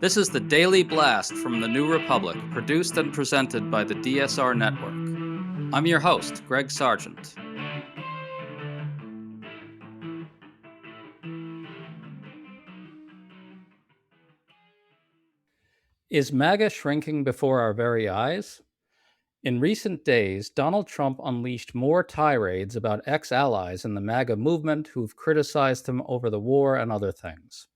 This is the Daily Blast from the New Republic, produced and presented by the DSR Network. I'm your host, Greg Sargent. Is MAGA shrinking before our very eyes? In recent days, Donald Trump unleashed more tirades about ex-allies in the MAGA movement who've criticized him over the war and other things.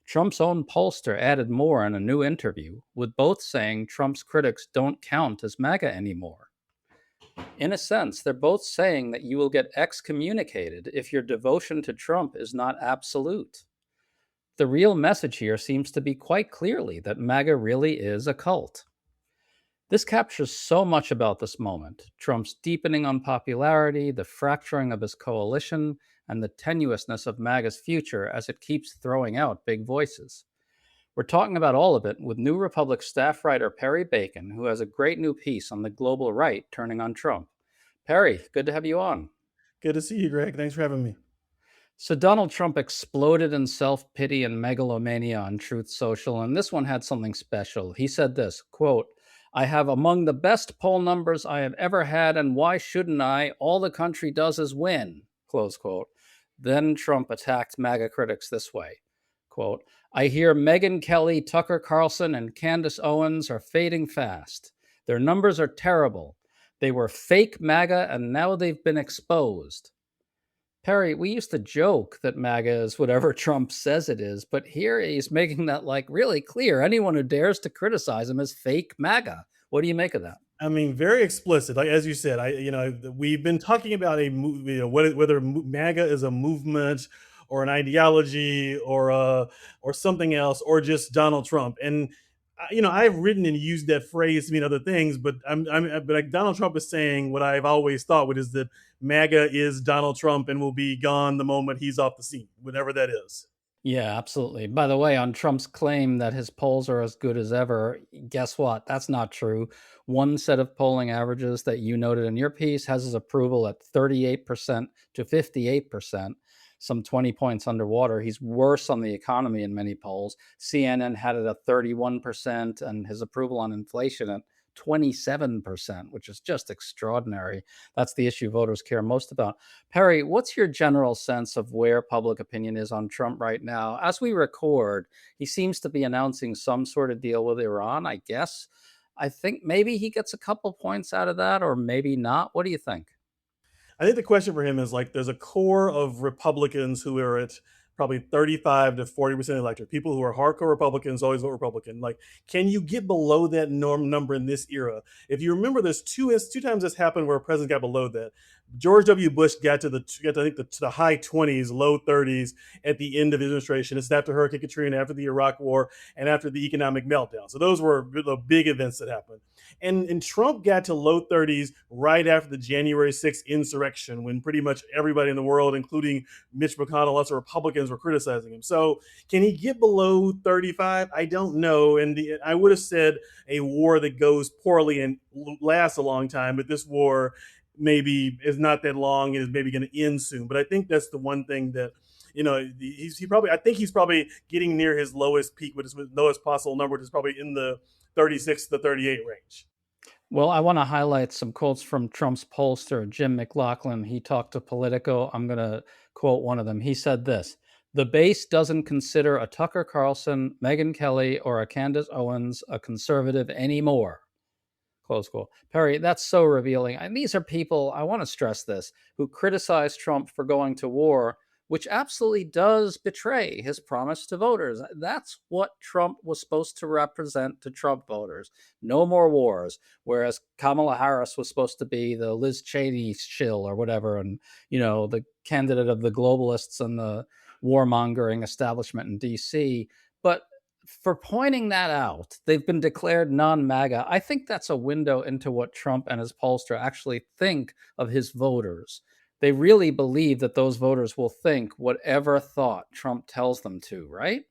Trump's own pollster added more in a new interview, with both saying Trump's critics don't count as MAGA anymore. In a sense, they're both saying that you will get excommunicated if your devotion to Trump is not absolute. The real message here seems to be quite clearly that MAGA really is a cult. This captures so much about this moment: Trump's deepening unpopularity, the fracturing of his coalition, and the tenuousness of MAGA's future as it keeps throwing out big voices. We're talking about all of it with New Republic staff writer Perry Bacon, who has a great new piece on the global right turning on Trump. Perry, good to have you on. Good to see you, Greg. Thanks for having me. So Donald Trump exploded in self-pity and megalomania on Truth Social, and this one had something special. He said this, quote, "I have among the best poll numbers I have ever had, and why shouldn't I? All the country does is win," close quote. Then Trump attacked MAGA critics this way, quote, "I hear Megyn Kelly, Tucker Carlson, and Candace Owens are fading fast. Their numbers are terrible. They were fake MAGA, and now they've been exposed." Perry, we used to joke that MAGA is whatever Trump says it is, but here he's making that like really clear. Anyone who dares to criticize him is fake MAGA. What do you make of that? I mean, very explicit. Like as you said, we've been talking about whether MAGA is a movement or an ideology or something else or just Donald Trump. And I've written and used that phrase to mean other things, but but like Donald Trump is saying what I've always thought, which is that MAGA is Donald Trump and will be gone the moment he's off the scene, whatever that is. Yeah, absolutely. By the way, on Trump's claim that his polls are as good as ever, guess what? That's not true. One set of polling averages that you noted in your piece has his approval at 38% to 58%, some 20 points underwater. He's worse on the economy in many polls. CNN had it at 31% and his approval on inflation at 27%, which is just extraordinary. That's the issue voters care most about. Perry, what's your general sense of where public opinion is on Trump right now? As we record, he seems to be announcing some sort of deal with Iran, I guess. I think maybe he gets a couple points out of that, or maybe not. What do you think? I think the question for him is like there's a core of Republicans who are at probably 35 to 40% electorate. People who are hardcore Republicans always vote Republican. Like, can you get below that norm number in this era? If you remember, there's two times this happened where a president got below that. George W. Bush got to the high 20s, low 30s at the end of his administration. It's after Hurricane Katrina, after the Iraq War, and after the economic meltdown. So those were the big events that happened. And Trump got to low 30s right after the January 6th insurrection, when pretty much everybody in the world, including Mitch McConnell, lots of Republicans, were criticizing him. So can he get below 35? I don't know. And I would have said a war that goes poorly and lasts a long time, but this war maybe is not that long and is maybe going to end soon. But I think that's the one thing that I think he's probably getting near his lowest peak, with his lowest possible number, which is probably in the 36 to 38 range. Well, I want to highlight some quotes from Trump's pollster, Jim McLaughlin. He talked to Politico. I'm going to quote one of them. He said this: "The base doesn't consider a Tucker Carlson, Megyn Kelly, or a Candace Owens a conservative anymore." Close quote. Perry, that's so revealing. And these are people, I want to stress this, who criticize Trump for going to war, which absolutely does betray his promise to voters. That's what Trump was supposed to represent to Trump voters. No more wars. Whereas Kamala Harris was supposed to be the Liz Cheney shill or whatever, and, the candidate of the globalists and the warmongering establishment in DC. But for pointing that out, they've been declared non-MAGA. I think that's a window into what Trump and his pollster actually think of his voters. They really believe that those voters will think whatever thought Trump tells them to, right?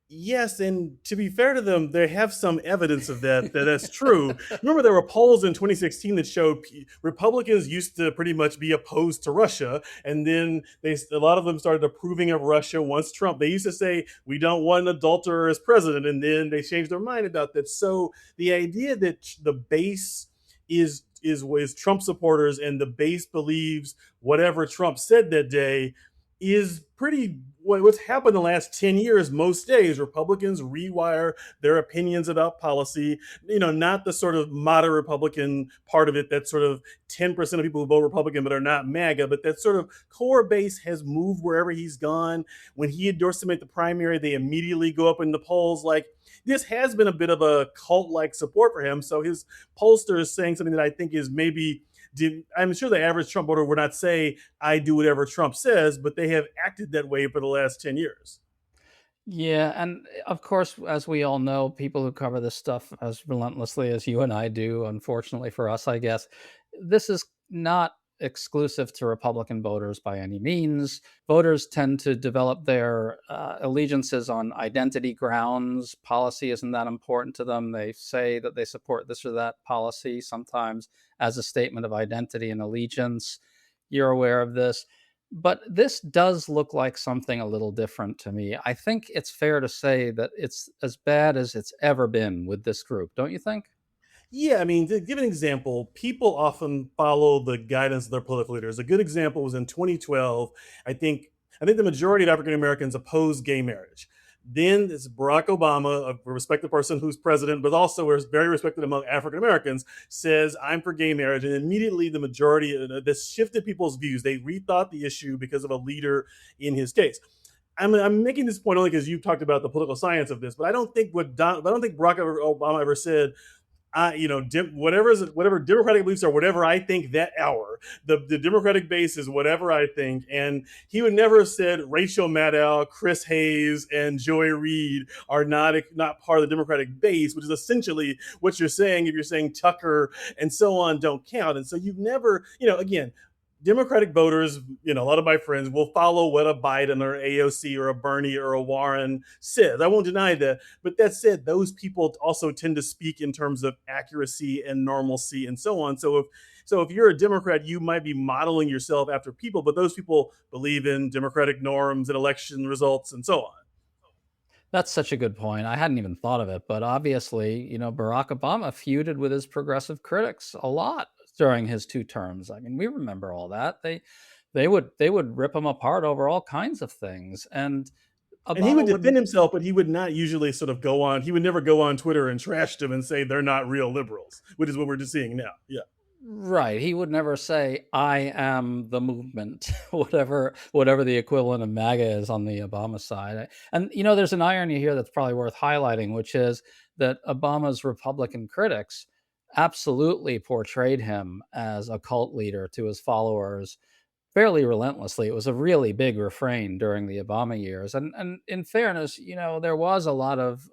Yes, and to be fair to them, they have some evidence of that's true. Remember, there were polls in 2016 that showed Republicans used to pretty much be opposed to Russia, and then a lot of them started approving of Russia once Trump. They used to say we don't want an adulterer as president, and then they changed their mind about that. So the idea that the base is Trump supporters and the base believes whatever Trump said that day is pretty what's happened the last 10 years. Most days Republicans rewire their opinions about policy, not the sort of moderate Republican part of it, that sort of 10% of people who vote Republican but are not MAGA, but that sort of core base has moved wherever he's gone. When he endorsed him at the primary, they immediately go up in the polls. Like, this has been a bit of a cult like support for him. So his pollster is saying something that I think is maybe, I'm sure the average Trump voter would not say, I do whatever Trump says, but they have acted that way for the last 10 years. Yeah, and of course, as we all know, people who cover this stuff as relentlessly as you and I do, unfortunately for us, I guess, this is not exclusive to Republican voters by any means. Voters tend to develop their allegiances on identity grounds. Policy isn't that important to them. They say that they support this or that policy, sometimes as a statement of identity and allegiance. You're aware of this. But this does look like something a little different to me. I think it's fair to say that it's as bad as it's ever been with this group, don't you think? Yeah, I mean, to give an example, people often follow the guidance of their political leaders. A good example was in 2012. I think the majority of African Americans opposed gay marriage. Then it's Barack Obama, a respected person who's president, but also is very respected among African Americans, says, I'm for gay marriage. And immediately the majority, this shifted people's views. They rethought the issue because of a leader in his case. I'm making this point only because you've talked about the political science of this, but I don't think I don't think Barack Obama ever said, whatever Democratic beliefs are, whatever I think that hour. The Democratic base is whatever I think, and he would never have said Rachel Maddow, Chris Hayes, and Joy Reid are not part of the Democratic base, which is essentially what you're saying if you're saying Tucker and so on don't count. And so you've never, again, Democratic voters, a lot of my friends will follow what a Biden or AOC or a Bernie or a Warren says. I won't deny that. But that said, those people also tend to speak in terms of accuracy and normalcy and so on. So if you're a Democrat, you might be modeling yourself after people, but those people believe in democratic norms and election results and so on. That's such a good point. I hadn't even thought of it, but obviously, Barack Obama feuded with his progressive critics a lot during his two terms. I mean, we remember all that. They would rip him apart over all kinds of things, and And he would Obama defend wouldn't. himself, but he would not usually sort of go on. He would never go on Twitter and trash them and say they're not real liberals, which is what we're just seeing now. Yeah. Right. He would never say, "I am the movement," whatever the equivalent of MAGA is on the Obama side. And there's an irony here that's probably worth highlighting, which is that Obama's Republican critics absolutely portrayed him as a cult leader to his followers fairly relentlessly. It was a really big refrain during the Obama years. And in fairness, there was a lot of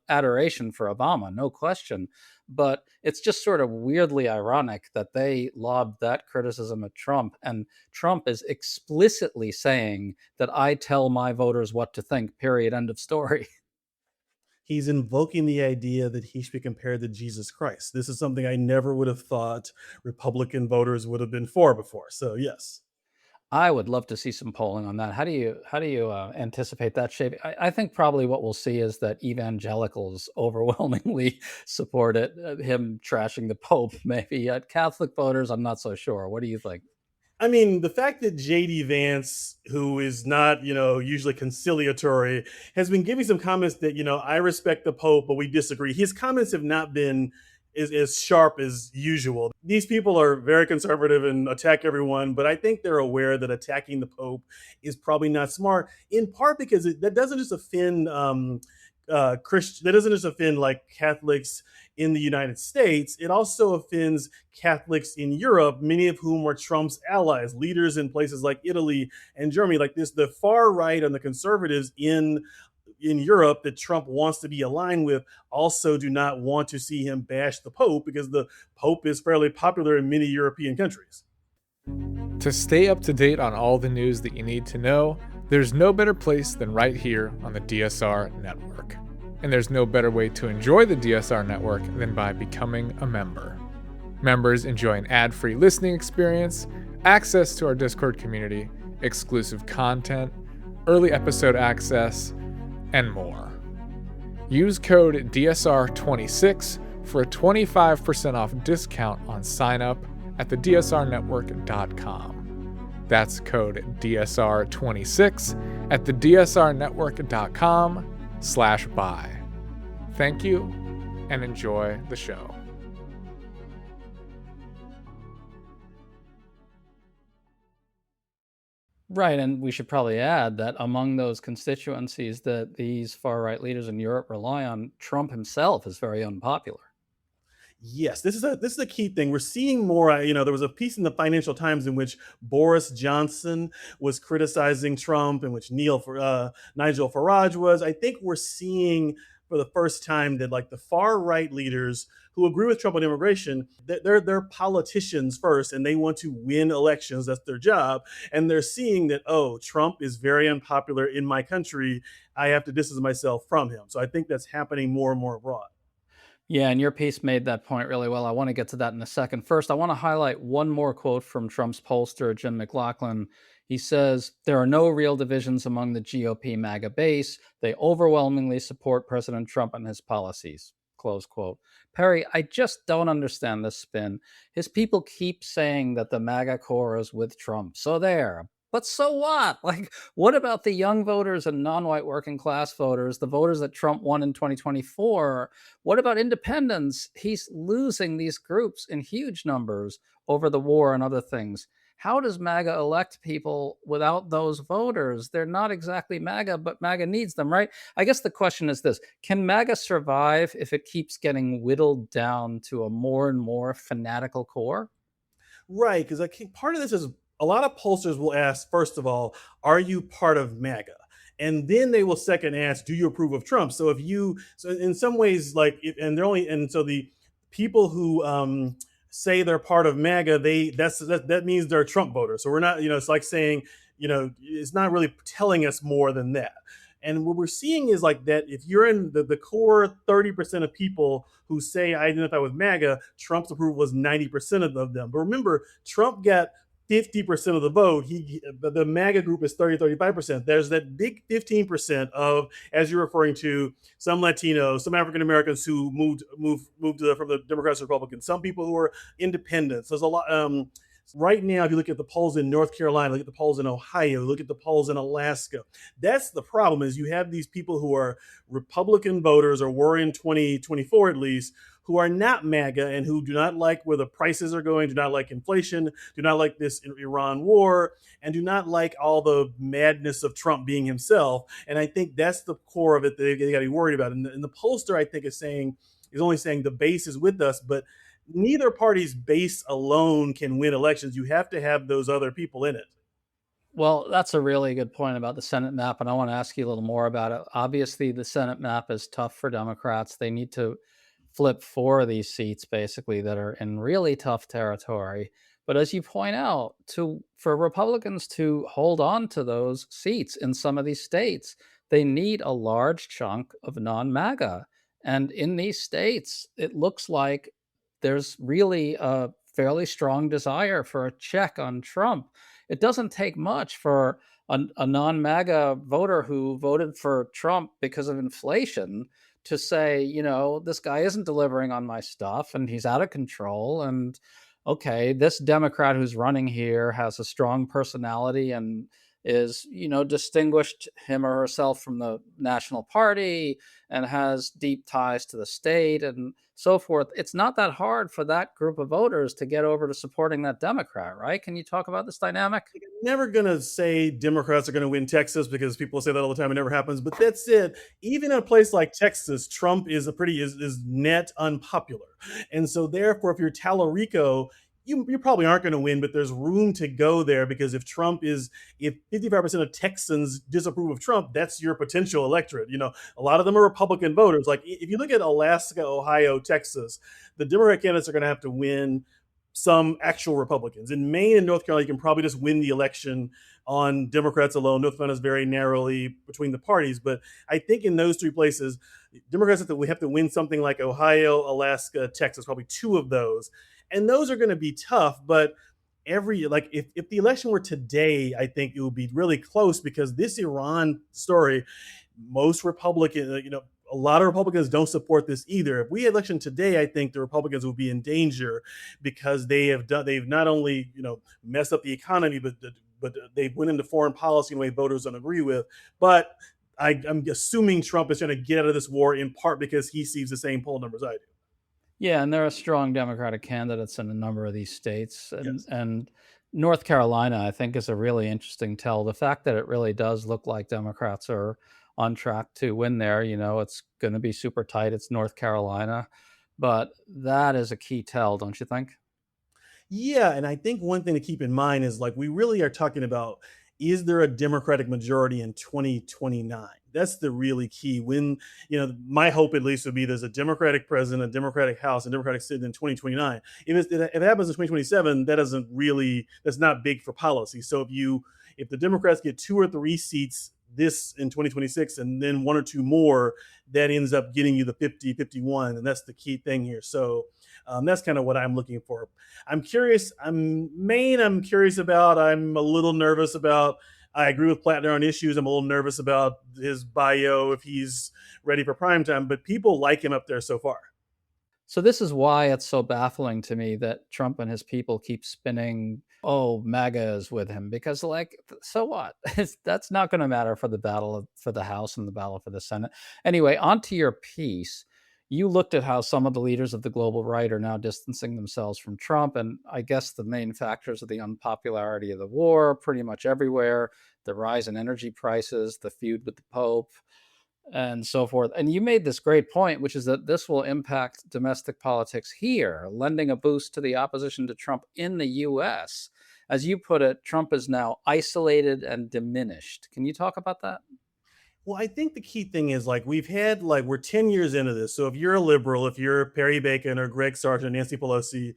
adoration for Obama, no question. But it's just sort of weirdly ironic that they lobbed that criticism at Trump. And Trump is explicitly saying that I tell my voters what to think, period, end of story. He's invoking the idea that he should be compared to Jesus Christ. This is something I never would have thought Republican voters would have been for before. So, yes. I would love to see some polling on that. How do you anticipate that shape? I think probably what we'll see is that evangelicals overwhelmingly support it. Him trashing the Pope, maybe. Catholic voters, I'm not so sure. What do you think? I mean, the fact that JD Vance, who is not, usually conciliatory, has been giving some comments that, I respect the Pope, but we disagree. His comments have not been as sharp as usual. These people are very conservative and attack everyone, but I think they're aware that attacking the Pope is probably not smart, in part because that doesn't just offend Christian. That doesn't just offend like Catholics in the United States. It also offends Catholics in Europe, many of whom are Trump's allies, leaders in places like Italy and Germany. Like this, the far right and the conservatives in Europe that Trump wants to be aligned with also do not want to see him bash the Pope because the Pope is fairly popular in many European countries. To stay up to date on all the news that you need to know, There's no better place than right here on the DSR network. And there's no better way to enjoy the DSR network than by becoming a member. Members enjoy an ad-free listening experience, access to our Discord community, exclusive content, early episode access, and more. Use code DSR26 for a 25% off discount on sign up at thedsrnetwork.com. That's code DSR26 at thedsrnetwork.com/buy. Thank you and enjoy the show. Right, and we should probably add that among those constituencies that these far right leaders in Europe rely on, Trump himself is very unpopular. Yes, this is a key thing. We're seeing more. There was a piece in the Financial Times in which Boris Johnson was criticizing Trump, in which Nigel Farage was. I think we're seeing for the first time that like the far right leaders who agree with Trump on immigration, they're politicians first, and they want to win elections. That's their job, and they're seeing that Trump is very unpopular in my country. I have to distance myself from him. So I think that's happening more and more abroad. Yeah, and your piece made that point really well. I want to get to that in a second. First, I want to highlight one more quote from Trump's pollster, Jim McLaughlin. He says, "There are no real divisions among the GOP MAGA base. They overwhelmingly support President Trump and his policies." Close quote. Perry, I just don't understand this spin. His people keep saying that the MAGA core is with Trump. So there. But so what? Like, what about the young voters and non white working class voters, the voters that Trump won in 2024? What about independents? He's losing these groups in huge numbers over the war and other things. How does MAGA elect people without those voters? They're not exactly MAGA, but MAGA needs them, right? I guess the question is this: can MAGA survive if it keeps getting whittled down to a more and more fanatical core? Right, because I think part of this is a lot of pollsters will ask, first of all, are you part of MAGA? And then they will second ask, do you approve of Trump? So in some ways, and so the people who say they're part of MAGA, that means they're Trump voters. So we're not, it's like saying, it's not really telling us more than that. And what we're seeing is like that if you're in the core 30% of people who say I identify with MAGA, Trump's approval was 90% of them. But remember, Trump got 50% of the vote. The MAGA group is 35%. There's that big 15% of, as you're referring to, some Latinos, some African Americans who moved from the Democrats to Republicans, some people who are independents. There's a lot. Right now, if you look at the polls in North Carolina, look at the polls in Ohio, look at the polls in Alaska, that's the problem is you have these people who are Republican voters, or were in 2024 at least, who are not MAGA and who do not like where the prices are going, do not like inflation, do not like this Iran war, and do not like all the madness of Trump being himself. And I think that's the core of it that they got to be worried about. And the pollster, I think, is only saying the base is with us, but neither party's base alone can win elections. You have to have those other people in it. Well, that's a really good point about the Senate map, and I want to ask you a little more about it. Obviously, the Senate map is tough for Democrats. They need to flip four of these seats basically that are in really tough territory. But as you point out, for Republicans to hold on to those seats in some of these states, they need a large chunk of non-MAGA. And in these states, it looks like there's really a fairly strong desire for a check on Trump. It doesn't take much for a non-MAGA voter who voted for Trump because of inflation to say, this guy isn't delivering on my stuff and he's out of control. And okay, this Democrat who's running here has a strong personality and is, distinguished him or herself from the national party and has deep ties to the state and so forth. It's not that hard for that group of voters to get over to supporting that Democrat, right? Can you talk about this dynamic? I'm never going to say Democrats are going to win Texas because people say that all the time. It never happens. But that's it. Even in a place like Texas, Trump is net unpopular. And so therefore, if you're Tallarico, you probably aren't going to win, but there's room to go there because if 55% of Texans disapprove of Trump, that's your potential electorate. A lot of them are Republican voters. Like if you look at Alaska, Ohio, Texas, the Democrat candidates are going to have to win some actual Republicans. In Maine and North Carolina, you can probably just win the election on Democrats alone. North Carolina is very narrowly between the parties, but I think in those three places, Democrats we have to win something like Ohio, Alaska, Texas, probably two of those, and those are going to be tough. But if the election were today, I think it would be really close because this Iran story, most Republican, a lot of Republicans don't support this either. If we had election today, I think the Republicans will be in danger because they've not only messed up the economy, but they went into foreign policy in a way voters don't agree with. But I'm assuming Trump is trying to get out of this war in part because he sees the same poll numbers I do. Yeah, and there are strong Democratic candidates in a number of these states, Yes. and North Carolina, I think, is a really interesting tell. The fact that it really does look like Democrats are on track to win there, it's going to be super tight. It's North Carolina, but that is a key tell, don't you think? Yeah, and I think one thing to keep in mind is we really are talking about, is there a Democratic majority in 2029? That's the really key. When, my hope at least would be there's a Democratic president, a Democratic House, and Democratic Senate in 2029. If it happens in 2027, that's not big for policy. So if the Democrats get 2 or 3 seats this in 2026 and then 1 or 2 more, that ends up getting you the 50-51, and that's the key thing here. So that's kind of what I'm looking for. I'm curious. I'm curious about. I'm a little nervous about. I agree with Plattner on issues. I'm a little nervous about his bio if he's ready for prime time, but people like him up there so far. So this is why it's so baffling to me that Trump and his people keep spinning, oh, MAGA is with him, because so what? That's not going to matter for the battle for the House and the battle for the Senate. Anyway, onto your piece. You looked at how some of the leaders of the global right are now distancing themselves from Trump. And I guess the main factors are the unpopularity of the war pretty much everywhere, the rise in energy prices, the feud with the Pope, and so forth. And you made this great point, which is that this will impact domestic politics here, lending a boost to the opposition to Trump in the US. As you put it, Trump is now isolated and diminished. Can you talk about that? Well, I think the key thing is we're 10 years into this. So if you're a liberal, if you're Perry Bacon or Greg Sargent, Nancy Pelosi,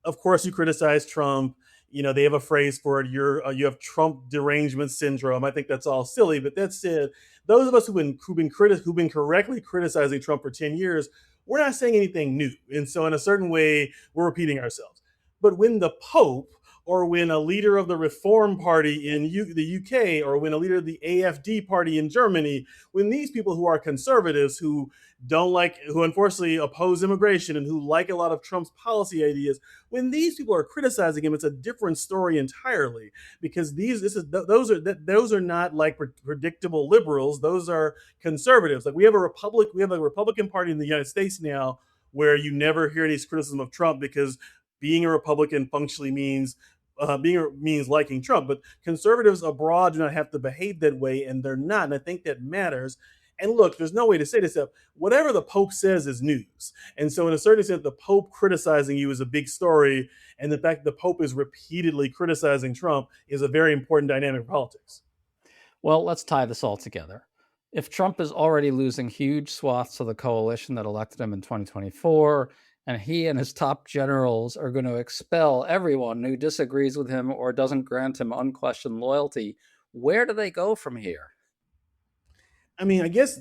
of course you criticize Trump. They have a phrase for it. You have Trump derangement syndrome. I think that's all silly, but that said, those of us who've been correctly criticizing Trump for 10 years, we're not saying anything new. And so in a certain way, we're repeating ourselves. But when the Pope or when a leader of the Reform Party in the UK, or when a leader of the AfD party in Germany, when these people who are conservatives, who unfortunately oppose immigration and who like a lot of Trump's policy ideas, when these people are criticizing him, it's a different story entirely, because those are not predictable liberals. Those are conservatives. We have a Republican Party in the United States now where you never hear any criticism of Trump because being a Republican functionally means liking Trump. But conservatives abroad do not have to behave that way, and they're not. And I think that matters. And look, there's no way to say this stuff. Whatever the Pope says is news. And so in a certain extent, the Pope criticizing you is a big story. And the fact that the Pope is repeatedly criticizing Trump is a very important dynamic of politics. Well, let's tie this all together. If Trump is already losing huge swaths of the coalition that elected him in 2024, and he and his top generals are going to expel everyone who disagrees with him or doesn't grant him unquestioned loyalty, where do they go from here? I mean, I guess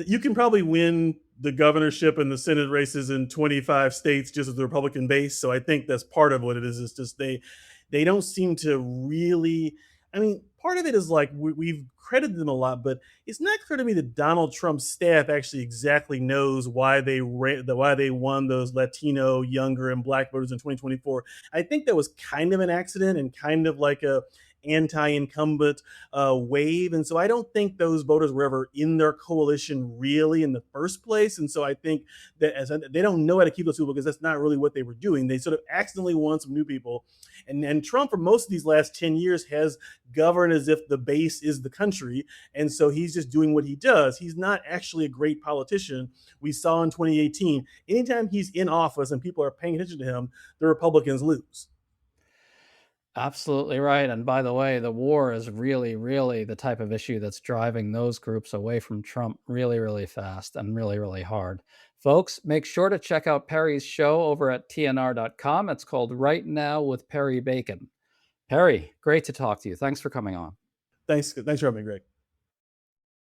you can probably win the governorship and the Senate races in 25 states just as the Republican base. So I think that's part of what it is. It's just they don't seem to really. I mean, part of it is we've credited them a lot, but it's not clear to me that Donald Trump's staff actually exactly knows why they won those Latino, younger, and Black voters in 2024. I think that was kind of an accident and kind of like a anti-incumbent wave, and so I don't think those voters were ever in their coalition really in the first place. And so I think that they don't know how to keep those people because that's not really what they were doing. They sort of accidentally won some new people, and Trump for most of these last 10 years has governed as if the base is the country, and so he's just doing what he does. He's not actually a great politician. We saw in 2018, anytime he's in office and people are paying attention to him, the Republicans lose. Absolutely right. And by the way, the war is really, really the type of issue that's driving those groups away from Trump really, really fast and really, really hard. Folks, make sure to check out Perry's show over at tnr.com. It's called Right Now with Perry Bacon. Perry, great to talk to you. Thanks for coming on. Thanks for having me, Greg.